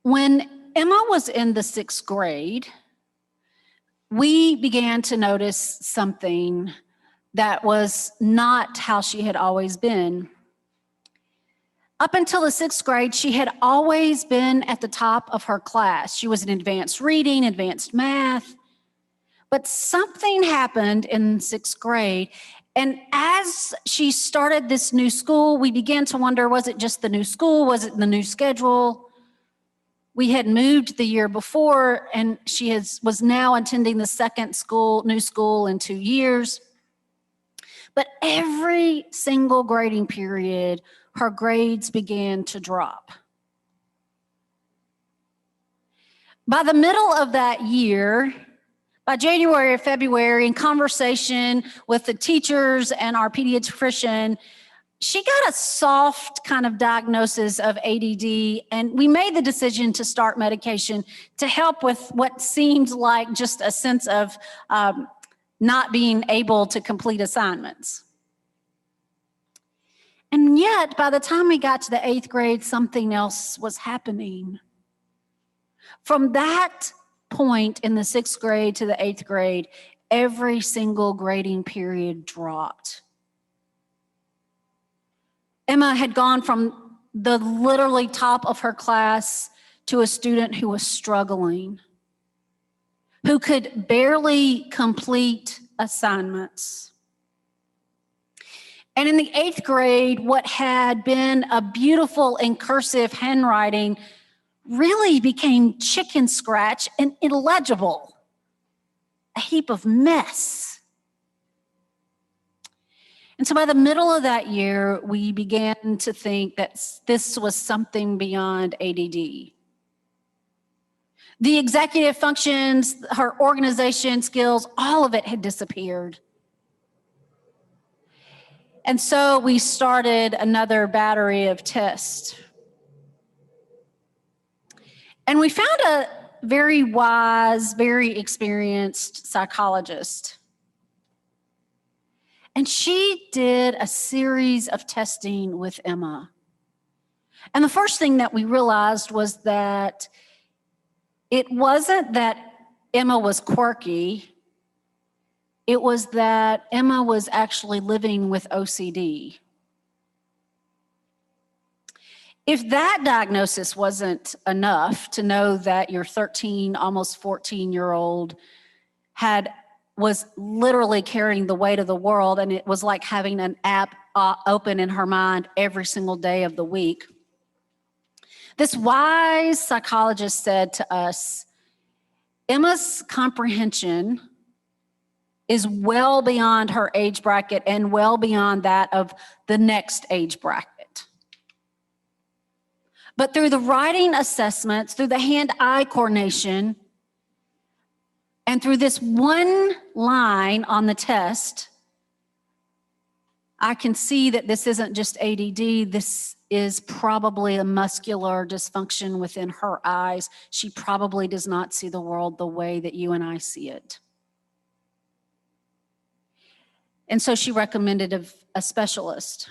When Emma was in the 6th grade, we began to notice something that was not how she had always been. Up until the 6th grade, she had always been at the top of her class. She was in advanced reading, advanced math. But something happened in 6th grade. And as she started this new school, we began to wonder, was it just the new school? Was it the new schedule? We had moved the year before, and she was now attending the second new school in 2 years. But every single grading period, her grades began to drop. By the middle of that year, by January or February, in conversation with the teachers and our pediatrician, she got a soft kind of diagnosis of ADD, and we made the decision to start medication to help with what seemed like just a sense of not being able to complete assignments. And yet, by the time we got to the 8th grade, something else was happening. From that point in the 6th grade to the 8th grade, every single grading period dropped. Emma had gone from the literally top of her class to a student who was struggling, who could barely complete assignments. And in the 8th grade, what had been a beautiful and cursive handwriting really became chicken scratch and illegible, a heap of mess. And so by the middle of that year, we began to think that this was something beyond ADD. The executive functions, her organization skills, all of it had disappeared. And so we started another battery of tests. And we found a very wise, very experienced psychologist. And she did a series of testing with Emma. And the first thing that we realized was that it wasn't that Emma was quirky, it was that Emma was actually living with OCD. If that diagnosis wasn't enough to know that your 13, almost 14-year-old was literally carrying the weight of the world, and it was like having an app open in her mind every single day of the week, this wise psychologist said to us, Emma's comprehension is well beyond her age bracket and well beyond that of the next age bracket. But through the writing assessments, through the hand-eye coordination, and through this one line on the test, I can see that this isn't just ADD, this is probably a muscular dysfunction within her eyes. She probably does not see the world the way that you and I see it. And so she recommended a specialist.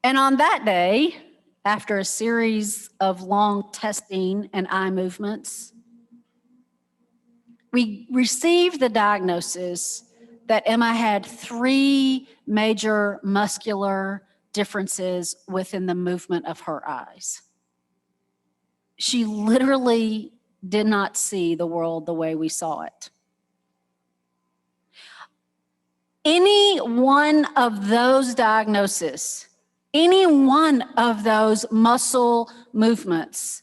And on that day, after a series of long testing and eye movements, we received the diagnosis that Emma had 3 major muscular differences within the movement of her eyes. She literally did not see the world the way we saw it. Any one of those diagnoses, any one of those muscle movements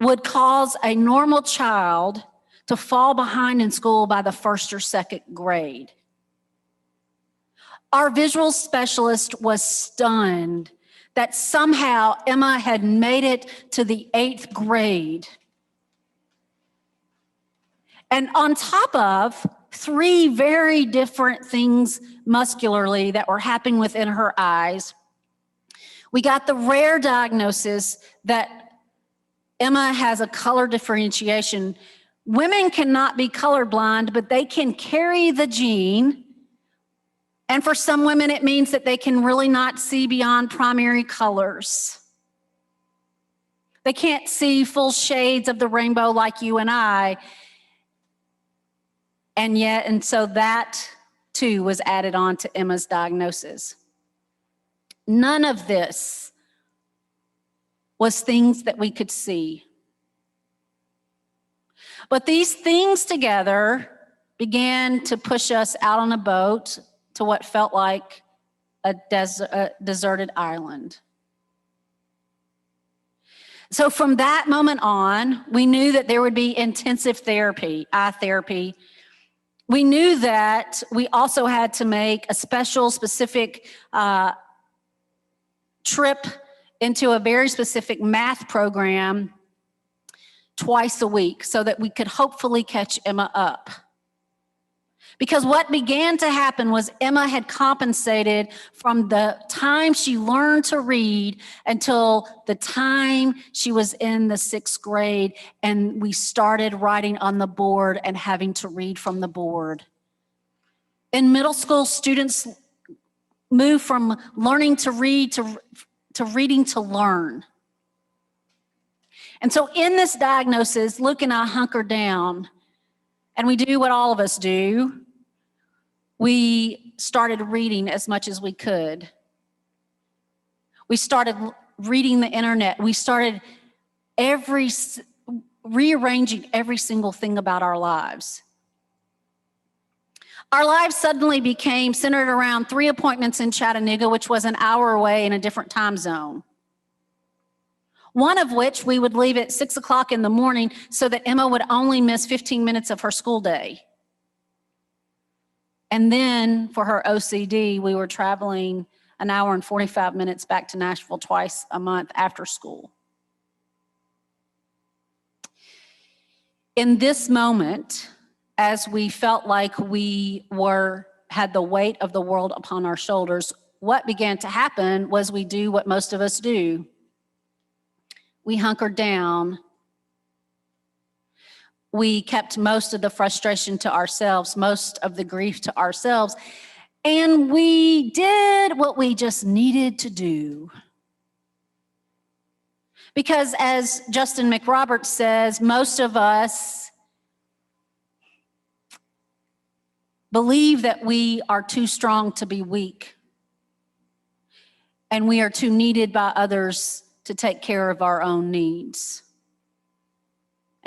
would cause a normal child to fall behind in school by the 1st or 2nd grade. Our visual specialist was stunned that somehow Emma had made it to the 8th grade. And on top of 3 very different things muscularly that were happening within her eyes, we got the rare diagnosis that Emma has a color differentiation. Women cannot be colorblind, but they can carry the gene. And for some women, it means that they can really not see beyond primary colors. They can't see full shades of the rainbow like you and I. And so that too was added on to Emma's diagnosis. None of this was things that we could see. But these things together began to push us out on a boat to what felt like a deserted island. So from that moment on, we knew that there would be intensive therapy, eye therapy. We knew that we also had to make a special, specific trip into a very specific math program twice a week so that we could hopefully catch Emma up. Because what began to happen was Emma had compensated from the time she learned to read until the time she was in the 6th grade, and we started writing on the board and having to read from the board. In middle school, students move from learning to read to reading to learn. And so in this diagnosis, Luke and I hunkered down, and we do what all of us do. We started reading as much as we could. We started reading the internet. We started rearranging every single thing about our lives. Our lives suddenly became centered around 3 appointments in Chattanooga, which was an hour away in a different time zone. One of which we would leave at 6 o'clock in the morning so that Emma would only miss 15 minutes of her school day. And then for her OCD, we were traveling an hour and 45 minutes back to Nashville twice a month after school. In this moment, as we felt like we had the weight of the world upon our shoulders, what began to happen was we do what most of us do. We hunkered down. We kept most of the frustration to ourselves, most of the grief to ourselves, and we did what we just needed to do. Because as Justin McRoberts says, most of us believe that we are too strong to be weak, and we are too needed by others to take care of our own needs.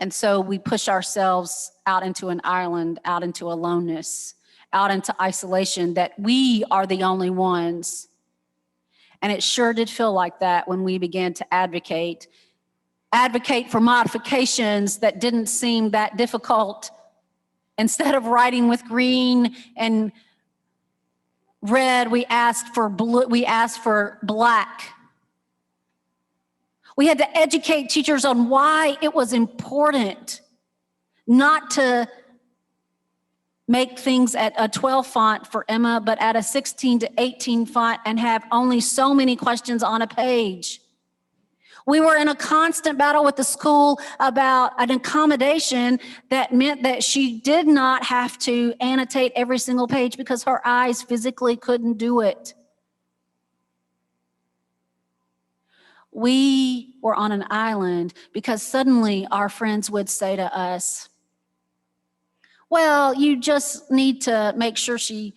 And so we push ourselves out into an island, out into aloneness, out into isolation, that we are the only ones. And it sure did feel like that when we began to advocate for modifications that didn't seem that difficult. Instead of writing with green and red, we asked for blue, we asked for black. We had to educate teachers on why it was important not to make things at a 12 font for Emma, but at a 16 to 18 font and have only so many questions on a page. We were in a constant battle with the school about an accommodation that meant that she did not have to annotate every single page because her eyes physically couldn't do it. We were on an island because suddenly our friends would say to us, well, you just need to make sure she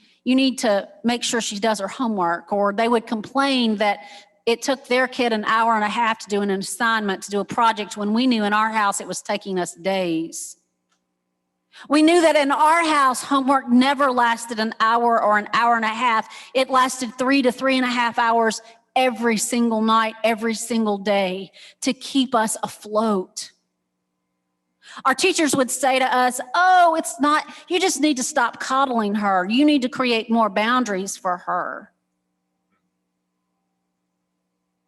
does her homework. Or they would complain that it took their kid an hour and a half to do an assignment, to do a project, when we knew in our house it was taking us days. We knew that in our house, homework never lasted an hour or an hour and a half. It lasted 3 to 3.5 hours every single night, every single day, to keep us afloat. Our teachers would say to us, oh, it's not, you just need to stop coddling her. You need to create more boundaries for her.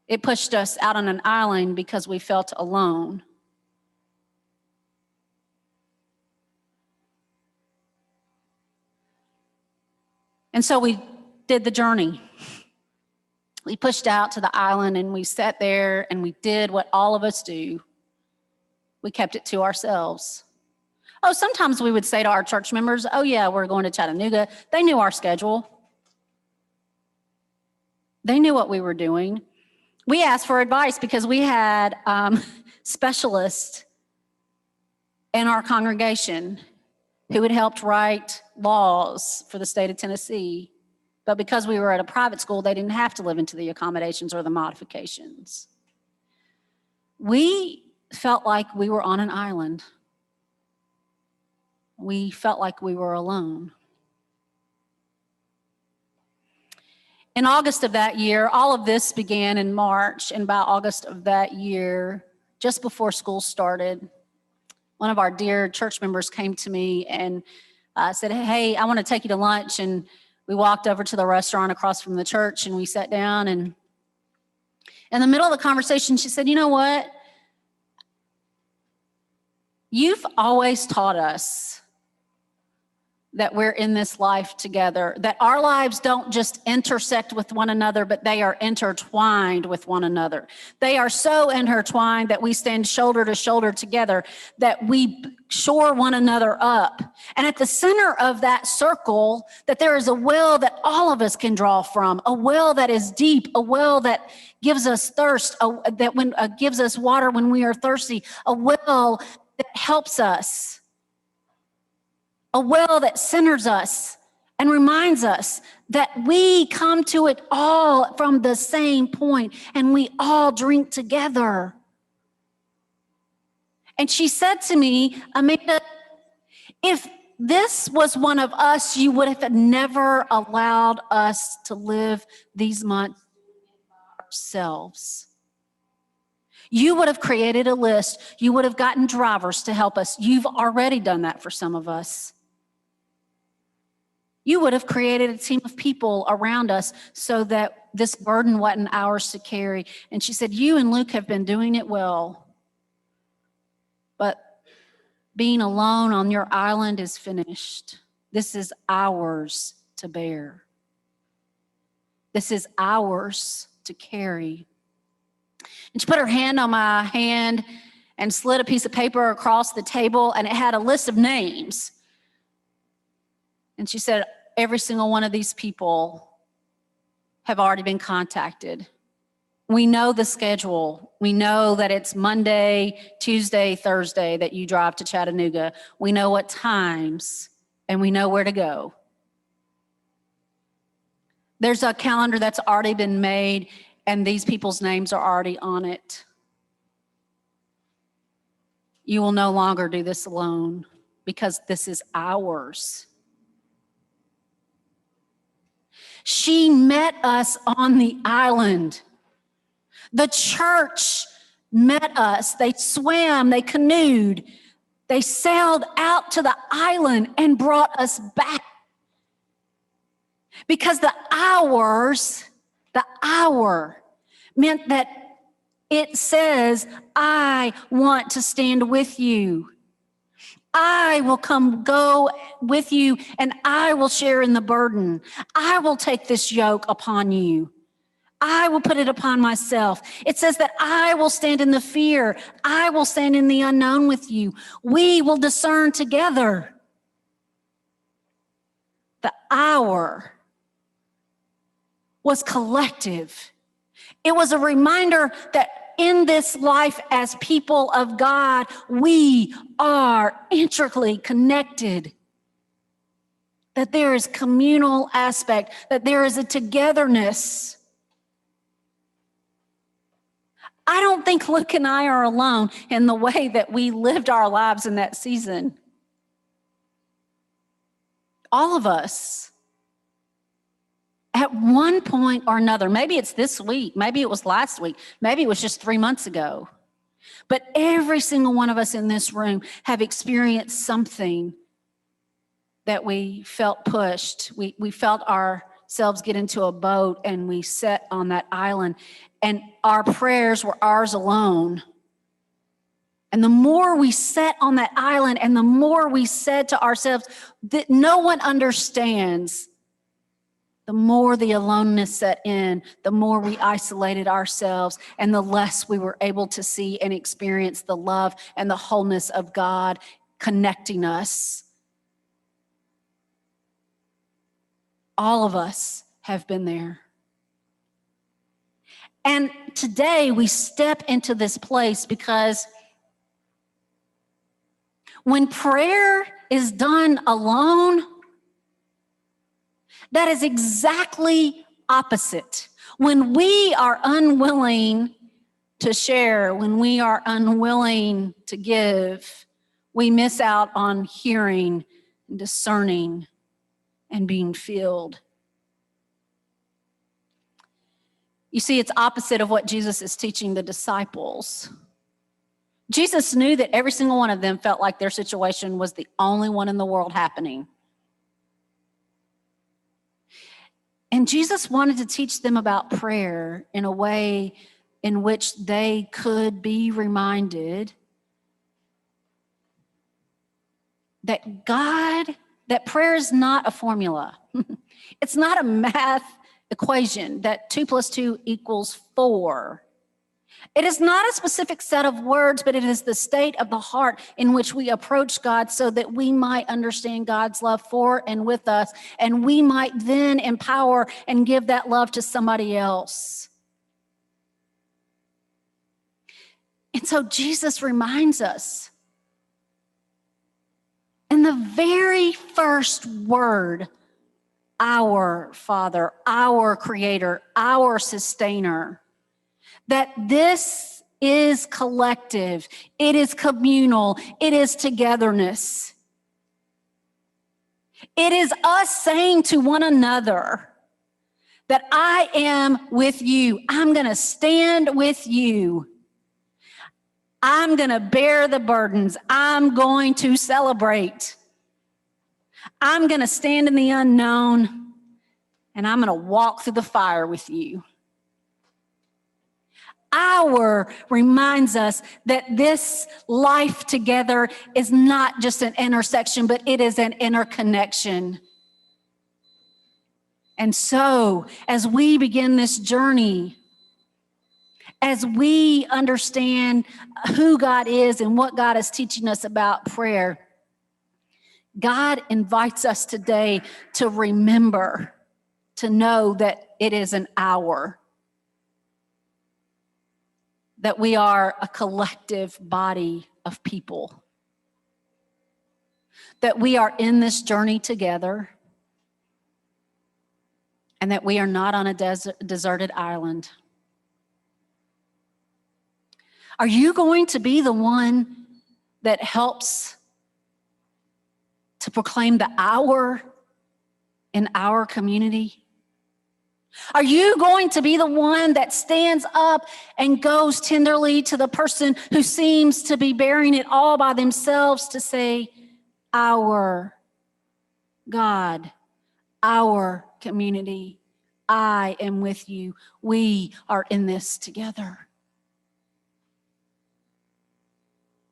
It pushed us out on an island because we felt alone. And so we did the journey. We pushed out to the island and we sat there and we did what all of us do. We kept it to ourselves. Oh, sometimes we would say to our church members, oh yeah, we're going to Chattanooga. They knew our schedule. They knew what we were doing. We asked for advice because we had specialist in our congregation who had helped write laws for the state of Tennessee. But because we were at a private school, they didn't have to live into the accommodations or the modifications. We felt like we were on an island. We felt like we were alone. In August of that year, all of this began in March, and by August of that year, just before school started, one of our dear church members came to me and said, hey, I want to take you to lunch. And we walked over to the restaurant across from the church and we sat down, and in the middle of the conversation, she said, you know what? You've always taught us that we're in this life together, that our lives don't just intersect with one another, but they are intertwined with one another. They are so intertwined that we stand shoulder to shoulder together, that we shore one another up. And at the center of that circle, that there is a well that all of us can draw from, a well that is deep, a well that gives us thirst, that gives us water when we are thirsty, a well that helps us. A well that centers us and reminds us that we come to it all from the same point and we all drink together. And she said to me, Amanda, if this was one of us, you would have never allowed us to live these months ourselves. You would have created a list. You would have gotten drivers to help us. You've already done that for some of us. You would have created a team of people around us so that this burden wasn't ours to carry. And she said, you and Luke have been doing it well, but being alone on your island is finished. This is ours to bear. This is ours to carry. And she put her hand on my hand and slid a piece of paper across the table, and it had a list of names. And she said, every single one of these people have already been contacted. We know the schedule. We know that it's Monday, Tuesday, Thursday that you drive to Chattanooga. We know what times, and we know where to go. There's a calendar that's already been made, and these people's names are already on it. You will no longer do this alone because this is ours. She met us on the island. The church met us. They swam, they canoed, they sailed out to the island and brought us back. Because the hour meant that it says, I want to stand with you. I will go with you, and I will share in the burden. I will take this yoke upon you. I will put it upon myself. It says that I will stand in the fear. I will stand in the unknown with you. We will discern together. The hour was collective. It was a reminder that in this life as people of God, we are intricately connected. That there is communal aspect, that there is a togetherness. I don't think Luke and I are alone in the way that we lived our lives in that season. All of us, at one point or another, maybe it's this week, maybe it was last week, maybe it was just 3 months ago, but every single one of us in this room have experienced something that we felt pushed. We felt ourselves get into a boat and we sat on that island, and our prayers were ours alone. And the more we sat on that island and the more we said to ourselves that no one understands, the more the aloneness set in, the more we isolated ourselves, and the less we were able to see and experience the love and the wholeness of God connecting us. All of us have been there. And today we step into this place because when prayer is done alone, that is exactly opposite. When we are unwilling to share, when we are unwilling to give, we miss out on hearing, and discerning, and being filled. You see, it's opposite of what Jesus is teaching the disciples. Jesus knew that every single one of them felt like their situation was the only one in the world happening. And Jesus wanted to teach them about prayer in a way in which they could be reminded that that prayer is not a formula. It's not a math equation that 2 + 2 = 4. It is not a specific set of words, but it is the state of the heart in which we approach God so that we might understand God's love for and with us, and we might then empower and give that love to somebody else. And so Jesus reminds us, in the very first word, our Father, our Creator, our Sustainer, that this is collective, it is communal, it is togetherness. It is us saying to one another that I am with you. I'm going to stand with you. I'm going to bear the burdens. I'm going to celebrate. I'm going to stand in the unknown, and I'm going to walk through the fire with you. Our reminds us that this life together is not just an intersection, but it is an interconnection. And so, as we begin this journey, as we understand who God is and what God is teaching us about prayer, God invites us today to remember, to know that it is an hour, that we are a collective body of people, that we are in this journey together, and that we are not on a deserted island. Are you going to be the one that helps to proclaim the hour in our community? Are you going to be the one that stands up and goes tenderly to the person who seems to be bearing it all by themselves to say, our God, our community, I am with you. We are in this together.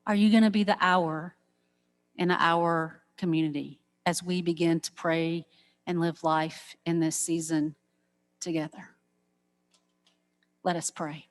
Are you going to be the hour in our community as we begin to pray and live life in this season together? Let us pray.